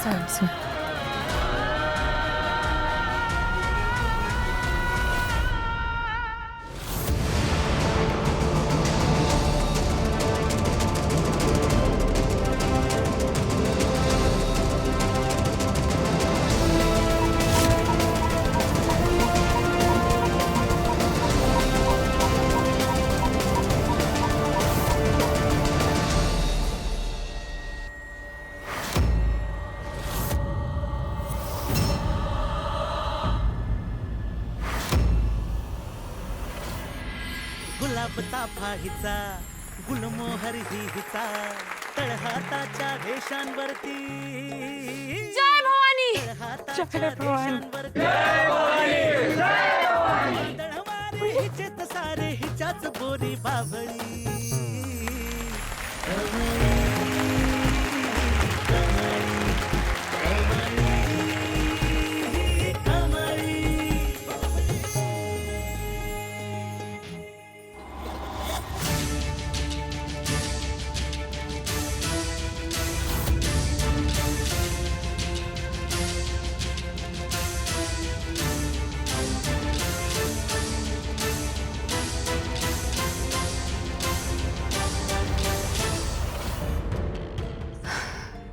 चालेल. गुलाबता फाहीचा गुलमोहर ही हिचा तळहाताच्या वेशांवरती जय भवानी. तळहाताच्या वेशांवरती तळवारे हिचेत सारे हिच्याच बोरी बाभळी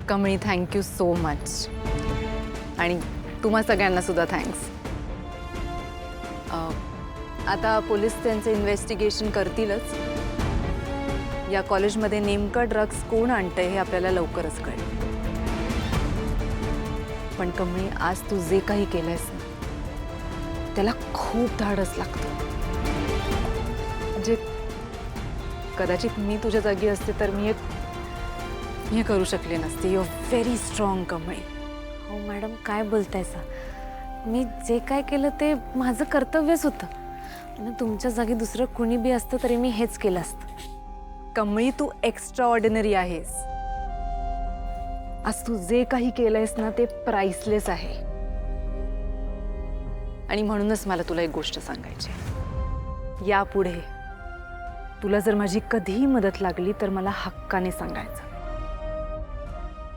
कमळी, थँक्यू सो मच. आणि तुम्हा सगळ्यांना सुद्धा थँक्स. आता पोलीस त्यांचं इन्व्हेस्टिगेशन करतीलच. या कॉलेजमध्ये नेमकं ड्रग्स कोण आणतंय हे आपल्याला लवकरच कळेल. पण कमळी, आज तू जे काही केलंयस ना त्याला खूप धाडस लागतं. म्हणजे कदाचित मी तुझ्या जागी असते तर मी हे करू शकले नसते. यू आर व्हेरी स्ट्रॉंग कमळी. हो मॅडम, काय बोलतायसा? मी जे काय केलं ते माझं कर्तव्यच होतं. आणि तुमच्या जागी दुसरं कुणी बी असतं तरी मी हेच केलं असतं. कमळी, तू एक्स्ट्रा ऑर्डिनरी आहेस. आज तू जे काही केलंयस ना ते प्राइसलेस आहे. आणि म्हणूनच मला तुला एक गोष्ट सांगायची. यापुढे तुला जर माझी कधीही मदत लागली तर मला हक्काने सांगायचं.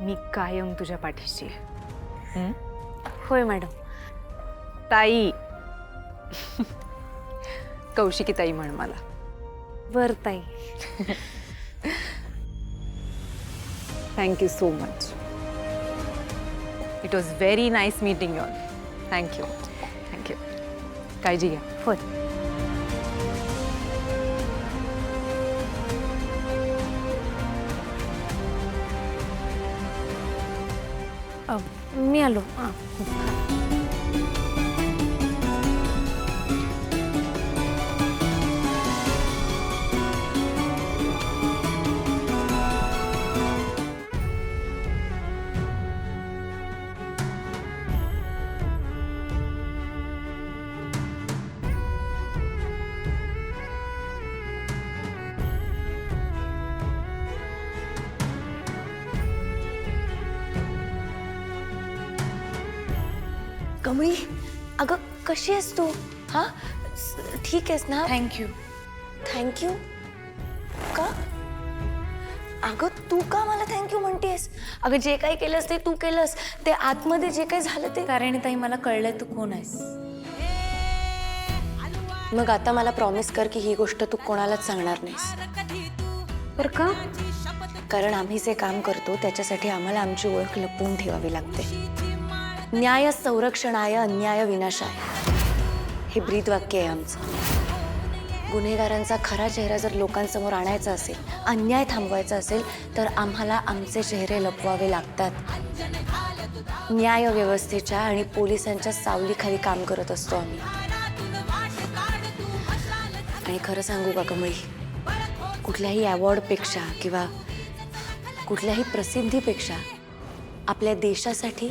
मी कायम तुझ्या पाठीशी आहे. होय मॅडम. ताई. कौशिकी ताई म्हण मला. बर ताई. Thank you so much. It was very nice meeting you all. Thank you. Thank you. काळजी घ्या. होय. मी आलो. हां. कमळी, अगं कशी आहेस तू? हा, ठीक आहेस ना? थँक्यू. थँक्यू का? अगं तू का मला थँक्यू म्हणतेस? अगं जे काही केलंस ते तू केलंस. ते आतमध्ये जे काही झालं ते. तारिणी ताई, मला कळलंय तू कोण आहेस. मग आता मला प्रॉमिस कर की ही गोष्ट तू कोणालाच सांगणार नाहीस. बरं का? कारण आम्ही जे काम करतो त्याच्यासाठी आम्हाला आमची ओळख लपवून ठेवावी लागते. न्याय संरक्षणाय अन्याय विनाशाय हे ब्रीदवाक्य आहे आमचं. गुन्हेगारांचा खरा चेहरा जर लोकांसमोर आणायचा असेल, अन्याय थांबवायचा असेल तर आम्हाला आमचे चेहरे लपवावे लागतात. न्याय व्यवस्थेच्या आणि पोलिसांच्या सावलीखाली काम करत असतो आम्ही. आणि खरं सांगू का कमळी, कुठल्याही अवॉर्डपेक्षा किंवा कुठल्याही प्रसिद्धीपेक्षा आपल्या देशासाठी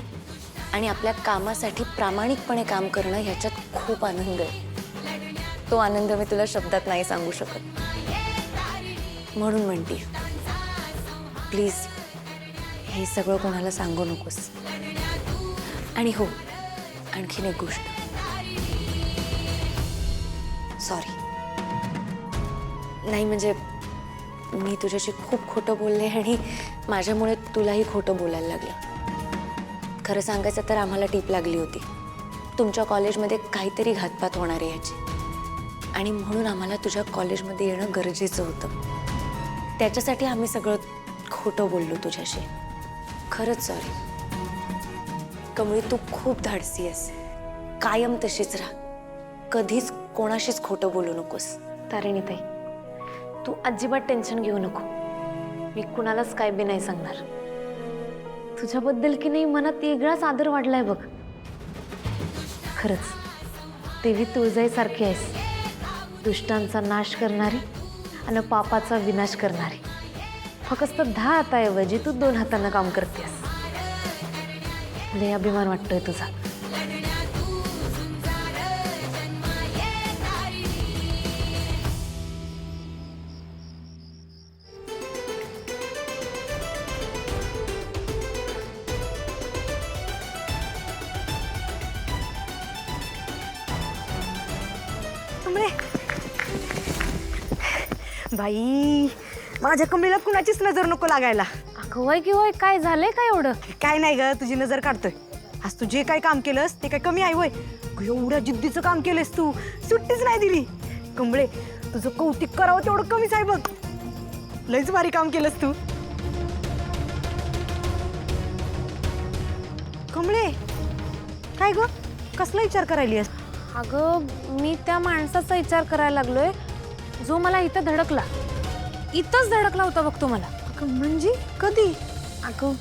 आणि आपल्या कामासाठी प्रामाणिकपणे काम करणं ह्याच्यात खूप आनंद आहे. तो आनंद मी तुला शब्दात नाही सांगू शकत. म्हणून म्हणते, प्लीज हे सगळं कोणाला सांगू नकोस. आणि हो, आणखीन एक गोष्ट, सॉरी. नाही म्हणजे मी तुझ्याशी खूप खोटं बोलले आणि माझ्यामुळे तुलाही खोटं बोलायला लागलं. खरं सांगायचं तर आम्हाला टीप लागली होती तुमच्या कॉलेजमध्ये काहीतरी घातपात होणार आहे याची, आणि म्हणून आम्हाला तुझ्या कॉलेजमध्ये येणं गरजेचं होतं. त्याच्यासाठी आम्ही सगळं खोटं बोललो तुझ्याशी. खरंच सॉरी. कमळी, तू खूप धाडसी आहेस. कायम तशीच राहा. कधीच कोणाशीच खोटं बोलू नकोस. तारिणीताई, तू अजिबात टेन्शन घेऊ नको. मी कुणालाच काय बी नाही सांगणार. तुझ्याबद्दल की नाही मनात वेगळाच आदर वाढलाय बघ. खरंच देवी तुळजाईसारखी आहेस. दुष्टांचा नाश करणारी आणि पापाचा विनाश करणारी. फक्त 10 हाताऐवजी तू 2 हातांना काम करतेस. लय अभिमान वाटतोय तुझा. बाई, माझ्या कमळीला कुणाचीच नजर नको लागायला. अगं वय की वय, काय झालंय काय एवढं? काय नाही ग, तुझी नजर काढतोय. आज तू जे काय काम केलंस ते काय कमी आहे वय? एवढ्या जिद्दीचं काम केलंस तू, सुट्टीच नाही दिली. कमळे, तुझं कौतिक करावं तेवढं कमीच आहे बघ. लयच भारी काम केलंस तू. कमळे, काय ग, कसला विचार करायली आहेस? अगं मी त्या माणसाचा विचार करायला लागलोय जो मला इथं धडकला. इथंच धडकला होता बघ तो मला. अगं म्हणजे कधी? अगं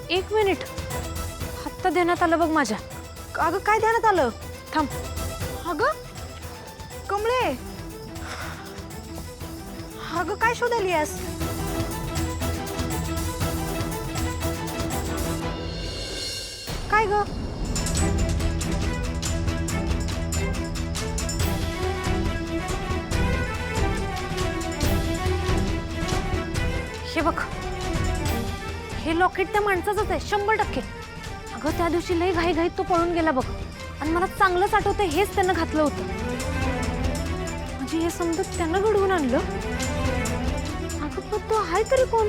एक मिनिट, हत्ता देण्यात आलं बघ माझ्या. अगं काय ध्यानात आलं? थांब. अगं कमळे, अगं काय शोधायली आहेस? काय ग? हे बघ, हे लॉकेट त्या माणसाचंच आहे 100%. अगं त्या दिवशी लई घाईघाईत तो पळून गेला बघ, आणि मला चांगलंच आठवतंय हेच त्यानं घातलं होतं. म्हणजे हे समजा त्यानं घडवून आणलं. अगं पण तो आहे तरी कोण?